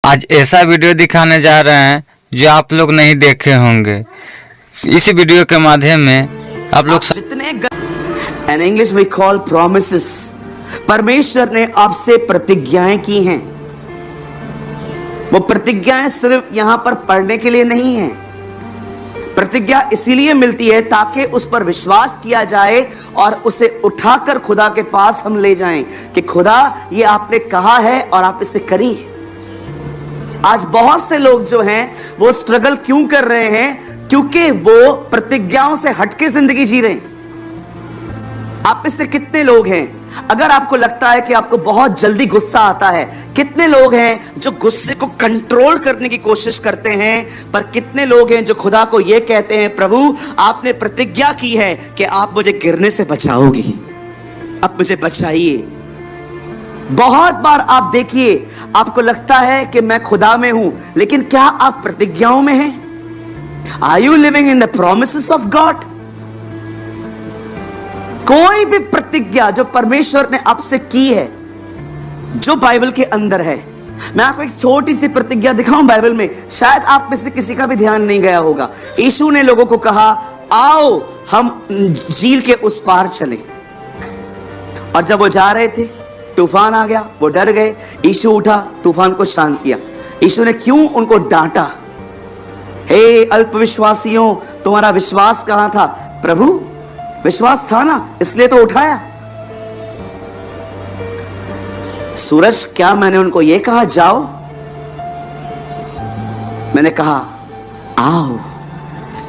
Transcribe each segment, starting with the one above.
आज ऐसा वीडियो दिखाने जा रहे हैं जो आप लोग नहीं देखे होंगे। इस वीडियो के माध्यम में आप लोग जितने and English we call promises, परमेश्वर ने आपसे प्रतिज्ञाएं की हैं। वो प्रतिज्ञाएं सिर्फ यहां पर पढ़ने के लिए नहीं है। प्रतिज्ञा इसीलिए मिलती है ताकि उस पर विश्वास किया जाए और उसे उठाकर खुदा के पास हम ले जाएं कि खुदा ये आपने कहा है और आप इसे करिए। आज बहुत से लोग जो हैं वो स्ट्रगल क्यों कर रहे हैं? क्योंकि वो प्रतिज्ञाओं से हटके जिंदगी जी रहे हैं। आप में से कितने लोग हैं, अगर आपको लगता है कि आपको बहुत जल्दी गुस्सा आता है, कितने लोग हैं जो गुस्से को कंट्रोल करने की कोशिश करते हैं? पर कितने लोग हैं जो खुदा को यह कहते हैं, प्रभु आपने प्रतिज्ञा की है कि आप मुझे गिरने से बचाओगे, आप मुझे बचाइए। बहुत बार आप देखिए, आपको लगता है कि मैं खुदा में हूं, लेकिन क्या आप प्रतिज्ञाओं में हैं? Are you living in the promises of God? कोई भी प्रतिज्ञा जो परमेश्वर ने आपसे की है, जो बाइबल के अंदर है, मैं आपको एक छोटी सी प्रतिज्ञा दिखाऊं बाइबल में, शायद आप में से किसी का भी ध्यान नहीं गया होगा। यीशु ने लोगों को कहा, आओ हम झील के उस पार चलें। और जब वो जा रहे थे, तूफान आ गया, वो डर गए। यीशु उठा, तूफान को शांत किया। यीशु ने क्यों उनको डांटा? हे अल्पविश्वासियों, तुम्हारा विश्वास कहां था? प्रभु विश्वास था ना, इसलिए तो उठाया। सूरज, क्या मैंने उनको यह कहा जाओ? मैंने कहा आओ।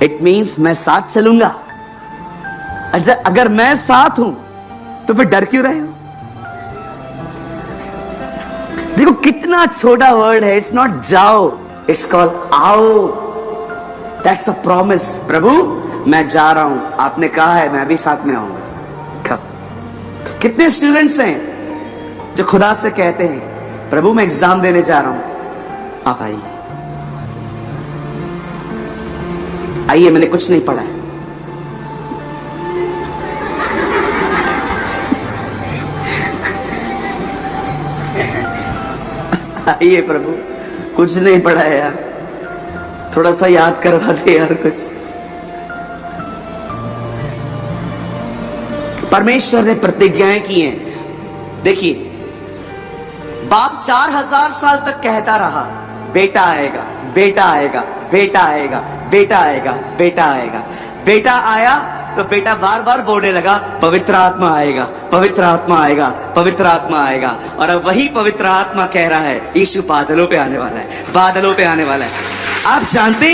इट मींस मैं साथ चलूंगा। अच्छा, अगर मैं साथ हूं तो फिर डर क्यों रहे हो? देखो कितना छोटा वर्ड है। इट्स नॉट जाओ, इट्स कॉल्ड आओ। That's a promise. प्रभु मैं जा रहा हूं, आपने कहा है मैं भी साथ में आऊंगा। कब? कितने स्टूडेंट्स हैं जो खुदा से कहते हैं, प्रभु मैं एग्जाम देने जा रहा हूं, आप आइए। आइए, मैंने कुछ नहीं पढ़ा है। आइए प्रभु, कुछ नहीं पढ़ा है यार, थोड़ा सा याद करवा दे यार कुछ। परमेश्वर ने प्रतिज्ञाएं की हैं। देखिए, बाप 4000 साल तक कहता रहा, बेटा आएगा, बेटा आएगा, बेटा आएगा, बेटा आएगा, बेटा आएगा। बेटा आया तो बेटा बार बार बोलने लगा, पवित्र आत्मा आएगा, पवित्र आत्मा आएगा, पवित्र आत्मा आएगा। और अब वही पवित्र आत्मा कह रहा है, यीशु बादलों पे आने वाला है, बादलों पे आने वाला है। आप जानते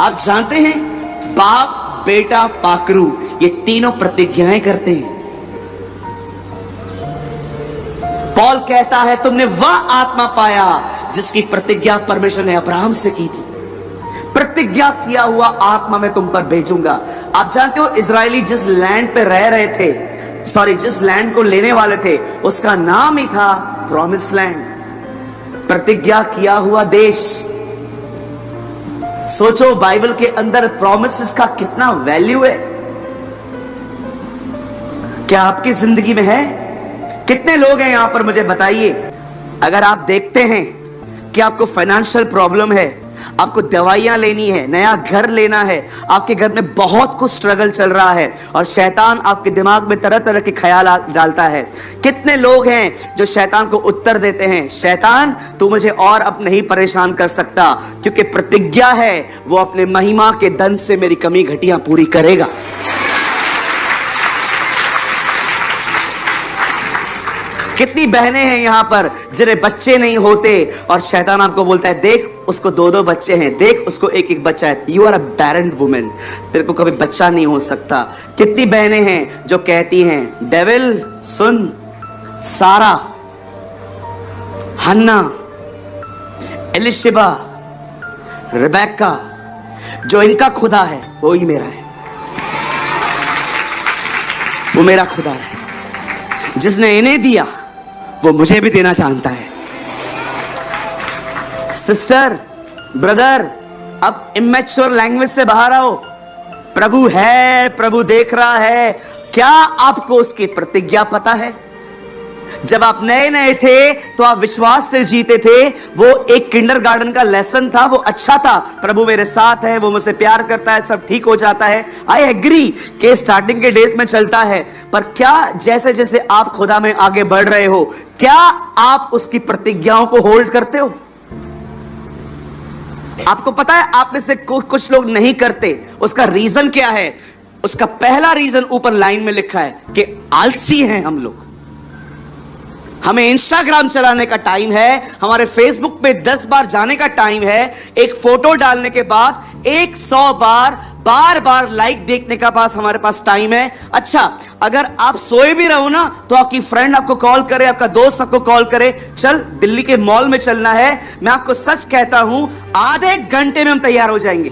आप जानते हैं, बाप, बेटा, पाकरू, ये तीनों प्रतिज्ञाएं करते हैं। पौल कहता है, तुमने वह आत्मा पाया जिसकी प्रतिज्ञा परमेश्वर ने अब्राहम से की थी। प्रतिज्ञा किया हुआ आत्मा मैं तुम पर भेजूंगा। आप जानते हो, इजरायली जिस लैंड पे रह रहे थे, जिस लैंड को लेने वाले थे, उसका नाम ही था प्रॉमिस लैंड, प्रतिज्ञा किया हुआ देश। सोचो, बाइबल के अंदर प्रॉमिसेस का कितना वैल्यू है। क्या आपकी जिंदगी में है? कितने लोग हैं यहां पर, मुझे बताइए। अगर आप देखते हैं कि आपको फाइनेंशियल प्रॉब्लम है, आपको दवाइयां लेनी है, नया घर लेना है, आपके घर में बहुत कुछ स्ट्रगल चल रहा है और शैतान आपके दिमाग में तरह तरह के ख्याल डालता है। कितने लोग हैं जो शैतान को उत्तर देते हैं, शैतान तू मुझे और अब नहीं परेशान कर सकता, क्योंकि प्रतिज्ञा है वो अपने महिमा के धन से मेरी कमी घटियां पूरी करेगा। कितनी बहनें हैं यहां पर जिन्हें बच्चे नहीं होते और शैतान आपको बोलता है, देख उसको 2-2 बच्चे हैं, देख उसको 1-1 बच्चा है, you are a barren woman, तेरे को कभी बच्चा नहीं हो सकता। कितनी बहनें हैं जो कहती हैं, डेविल सुन, सारा, हन्ना, एलिशिबा, रिबेक्का, जो इनका खुदा है वो ही मेरा है, वो मेरा खुदा है। जिसने इन्हें दिया वो मुझे भी देना चाहता है। सिस्टर, ब्रदर, अब इमैच्योर लैंग्वेज से बाहर आओ। प्रभु है, प्रभु देख रहा है। क्या आपको उसकी प्रतिज्ञा पता है? जब आप नए नए थे तो आप विश्वास से जीते थे। वो एक किंडरगार्टन का लेसन था, वो अच्छा था। प्रभु मेरे साथ है, वो मुझसे प्यार करता है, सब ठीक हो जाता है। आई एग्री कि स्टार्टिंग के डेज में चलता है, पर क्या जैसे जैसे आप खुदा में आगे बढ़ रहे हो, क्या आप उसकी प्रतिज्ञाओं को होल्ड करते हो? आपको पता है आप में से कुछ लोग नहीं करते। उसका रीजन क्या है? उसका पहला रीजन ऊपर लाइन में लिखा है कि आलसी हैं हम लोग। हमें इंस्टाग्राम चलाने का टाइम है, हमारे फेसबुक पे 10 बार जाने का टाइम है, एक फोटो डालने के बाद 100 बार बार लाइक देखने का पास हमारे पास टाइम है। अच्छा, अगर आप सोए भी रहो ना तो आपकी फ्रेंड आपको कॉल करे, आपका दोस्त आपको कॉल करे, चल दिल्ली के मॉल में चलना है, मैं आपको सच कहता हूं आधे घंटे में हम तैयार हो जाएंगे।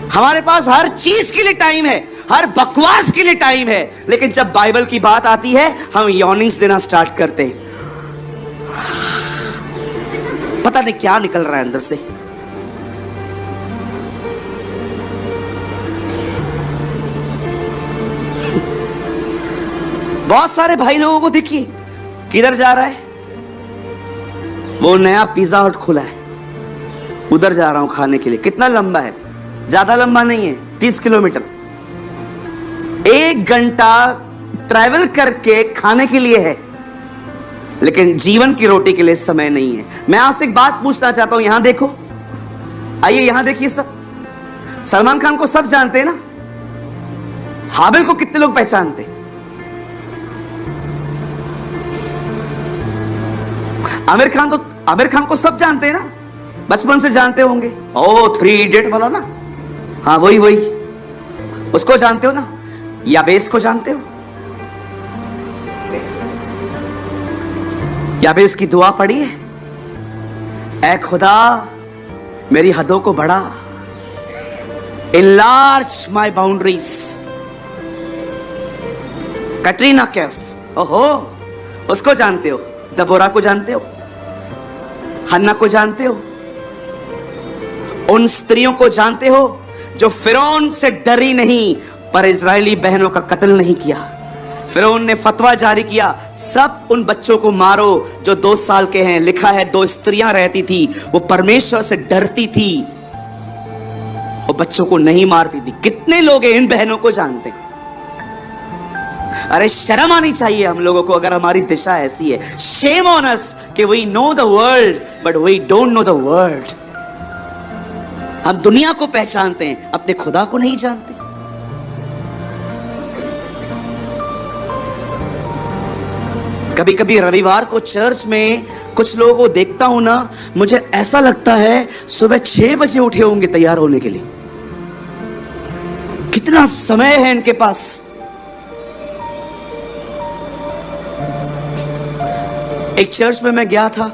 हमारे पास हर चीज के लिए टाइम है, हर बकवास के लिए टाइम है, लेकिन जब बाइबल की बात आती है हम यॉर्निंग्स देना स्टार्ट करते हैं। पता नहीं क्या निकल रहा है अंदर से। बहुत सारे भाई लोगों को देखिए किधर जा रहा है, वो नया पिज्जा हट खुला है, उधर जा रहा हूं खाने के लिए। कितना लंबा है? ज्यादा लंबा नहीं है, 30 किलोमीटर। 1 घंटा ट्रैवल करके खाने के लिए है, लेकिन जीवन की रोटी के लिए समय नहीं है। मैं आपसे एक बात पूछना चाहता हूं, यहां देखो, आइए यहां देखिए। सब सलमान खान को सब जानते हैं ना? हाबिल को कितने लोग पहचानते? आमिर खान को सब जानते हैं ना, बचपन से जानते होंगे। ओ 3 इडियट वाला ना, हाँ वही उसको जानते हो ना? याबेस को जानते हो? याबेस की दुआ पढ़ी है, ऐ खुदा मेरी हदों को बढ़ा, enlarge my boundaries। Katrina Kaif, ओहो उसको जानते हो? दबोरा को जानते हो? हन्ना को जानते हो? उन स्त्रियों को जानते हो जो फिरौन से डरी नहीं पर इजरायली बहनों का कत्ल नहीं किया? फिरौन ने फतवा जारी किया, सब उन बच्चों को मारो जो 2 साल के हैं। लिखा है 2 स्त्रियां रहती थी, वो परमेश्वर से डरती थी, वो बच्चों को नहीं मारती थी। कितने लोग हैं इन बहनों को जानते हैं? अरे शर्म आनी चाहिए हम लोगों को अगर हमारी दिशा ऐसी है। शेम ऑन अस कि we know the world but we don't know the world. हम दुनिया को पहचानते हैं, अपने खुदा को नहीं जानते। कभी कभी रविवार को चर्च में कुछ लोगों को देखता हूं ना, मुझे ऐसा लगता है सुबह 6 बजे उठे होंगे तैयार होने के लिए। कितना समय है इनके पास। एक चर्च में मैं गया था,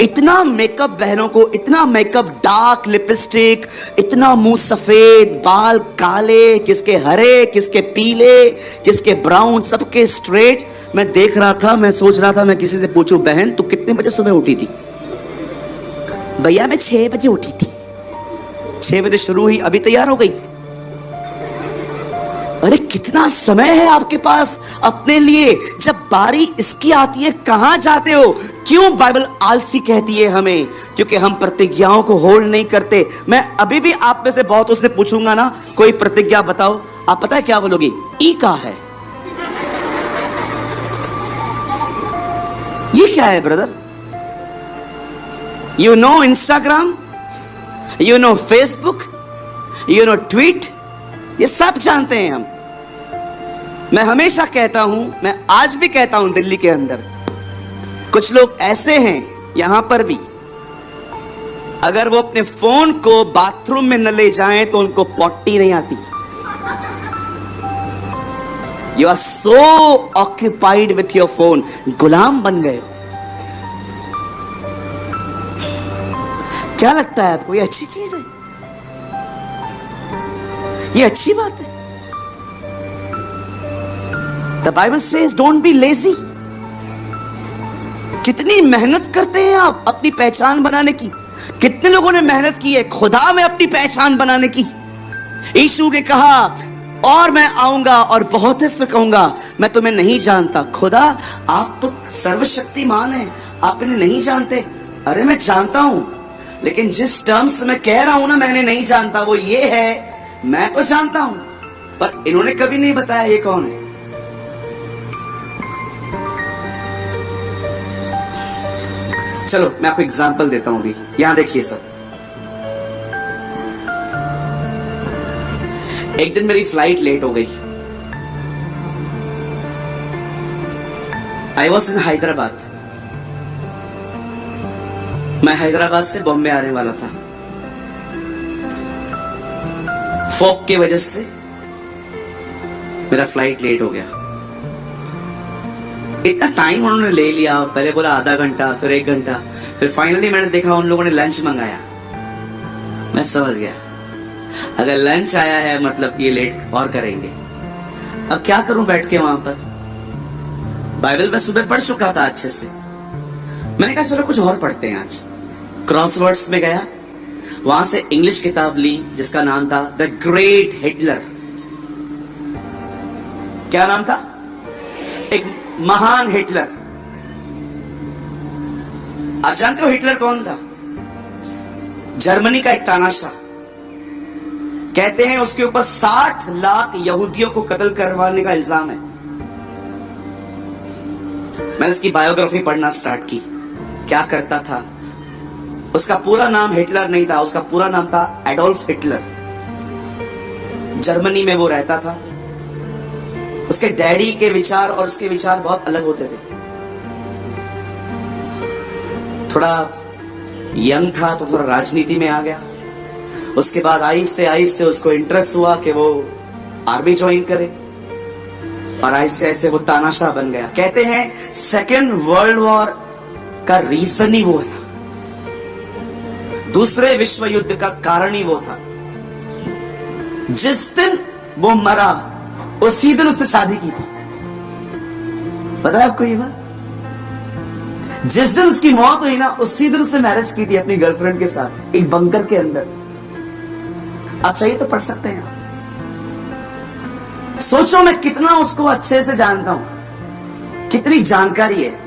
इतना मेकअप बहनों को, इतना मेकअप, डार्क लिपस्टिक, इतना मुंह सफेद, बाल काले, किसके हरे, किसके पीले, किसके ब्राउन, सबके स्ट्रेट। मैं देख रहा था, मैं सोच रहा था मैं किसी से पूछूं, बहन तू कितने बजे सुबह उठी थी? भैया मैं 6 बजे उठी थी। 6 बजे शुरू हुई, अभी तैयार हो गई। अरे कितना समय है आपके पास अपने लिए। जब बारी इसकी आती है कहां जाते हो? क्यों बाइबल आलसी कहती है हमें? क्योंकि हम प्रतिज्ञाओं को होल्ड नहीं करते। मैं अभी भी आप में से बहुतों से पूछूंगा ना, कोई प्रतिज्ञा बताओ, आप पता है क्या बोलोगे? ई का है। ये क्या है brother? You know Instagram, you know Facebook, you know tweet, ये सब जानते हैं हम। मैं हमेशा कहता हूं, मैं आज भी कहता हूं, दिल्ली के अंदर कुछ लोग ऐसे हैं, यहां पर भी, अगर वो अपने फोन को बाथरूम में न ले जाएं तो उनको पॉटी नहीं आती। You are so occupied with your phone, गुलाम बन गए हो। क्या लगता है आपको ये अच्छी चीज है? ये अच्छी बात है? The Bible says don't be lazy। कितनी मेहनत करते हैं आप अपनी पहचान बनाने की। कितने लोगों ने मेहनत की है खुदा में अपनी पहचान बनाने की। यीशु ने कहा और मैं आऊंगा और बहुत से कहूंगा मैं तुम्हें नहीं जानता। खुदा आप तो सर्वशक्तिमान हैं, आप इन्हें नहीं जानते। अरे मैं जानता हूं, लेकिन जिस टर्म्स में कह रहा हूं ना मैंने नहीं जानता, वो ये है मैं तो जानता हूं, पर इन्होंने कभी नहीं बताया ये कौन है। चलो मैं आपको एग्जांपल देता हूं अभी। यहां देखिए सब, एक दिन मेरी फ्लाइट लेट हो गई। I was in Hyderabad. मैं हैदराबाद से बॉम्बे आने वाला था। फॉग की वजह से मेरा फ्लाइट लेट हो गया। इतना टाइम उन्होंने ले लिया, पहले बोला आधा घंटा, फिर 1 घंटा, फिर फाइनली मैंने देखा उन लोगों ने लंच मंगाया। मैं समझ गया अगर लंच आया है मतलब ये लेट और करेंगे। अब क्या करूं बैठ के वहां पर। बाइबल में सुबह पढ़ चुका था अच्छे से। मैंने कहा चलो कुछ और पढ़ते हैं आज। क्रॉसवर्ड्स में गया, वहां से इंग्लिश किताब ली जिसका नाम था द ग्रेट हिटलर। क्या नाम था? एक महान हिटलर। आप जानते हो हिटलर कौन था? जर्मनी का एक तानाशाह। कहते हैं उसके ऊपर 60 लाख यहूदियों को कत्ल करवाने का इल्जाम है। मैंने उसकी बायोग्राफी पढ़ना स्टार्ट की, क्या करता था। उसका पूरा नाम हिटलर नहीं था, उसका पूरा नाम था एडोल्फ हिटलर। जर्मनी में वो रहता था। उसके डैडी के विचार और उसके विचार बहुत अलग होते थे। थोड़ा यंग था तो थोड़ा राजनीति में आ गया। उसके बाद आहिस्ते आहिस्ते उसको इंटरेस्ट हुआ कि वो आर्मी ज्वाइन करे, और आहिस्ते आहिस्ते वो तानाशाह बन गया। कहते हैं सेकेंड वर्ल्ड वॉर का रीजन ही वो था, दूसरे विश्व युद्ध का कारण ही वो था। जिस दिन वो मरा उसी दिन उससे शादी की थी। पता है आपको ये बात? जिस दिन उसकी मौत हुई ना उसी दिन उसने मैरिज की थी अपनी गर्लफ्रेंड के साथ, एक बंकर के अंदर। आप चाहिए तो पढ़ सकते हैं। सोचो मैं कितना उसको अच्छे से जानता हूं, कितनी जानकारी है।